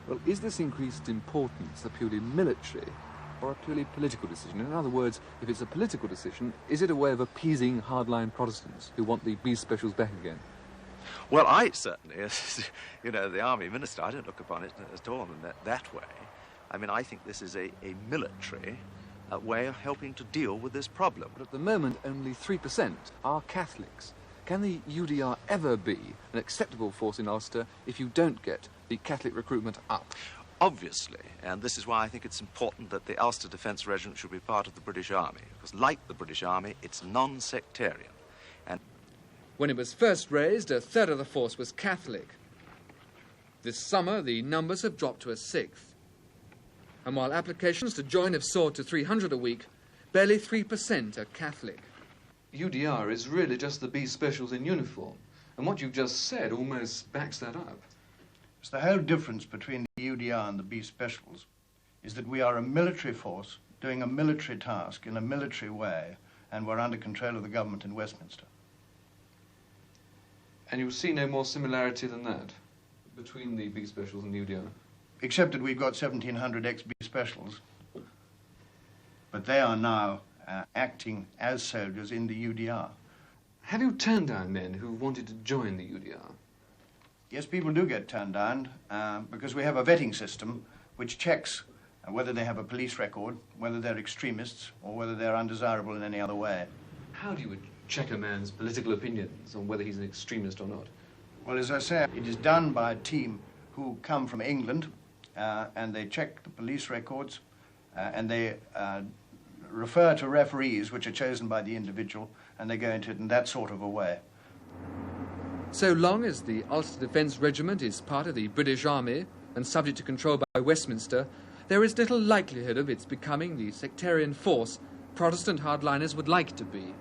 Well, is this increased importance a purely military or a purely political decision? In other words, if it's a political decision, is it a way of appeasing hardline Protestants who want the B specials back again? Well, I certainly, as the Army Minister, I don't look upon it at all in that way. I mean, I think this is a military way of helping to deal with this problem. But at the moment, only 3% are Catholics. Can the UDR ever be an acceptable force in Ulster if you don't get the Catholic recruitment up? Obviously, and this is why I think it's important that the Ulster Defence Regiment should be part of the British Army, because like the British Army, it's non-sectarian. And when it was first raised, a third of the force was Catholic. This summer, the numbers have dropped to a sixth. And while applications to join have soared to 300 a week, barely 3% are Catholic. UDR is really just the B specials in uniform, and what you've just said almost backs that up. So the whole difference between the UDR and the B specials is that we are a military force doing a military task in a military way, and we're under control of the government in Westminster. And you see no more similarity than that between the B specials and the UDR? Except that we've got 1,700 ex-B specials, but they are now acting as soldiers in the UDR. Have you turned down men who wanted to join the UDR? Yes, people do get turned down because we have a vetting system which checks whether they have a police record, whether they're extremists, or whether they're undesirable in any other way. How do you check a man's political opinions on whether he's an extremist or not? Well, as I say, it is done by a team who come from England, and they check the police records, and they refer to referees which are chosen by the individual, and they go into it in that sort of a way. So long as the Ulster Defence Regiment is part of the British Army and subject to control by Westminster, there is little likelihood of its becoming the sectarian force Protestant hardliners would like to be.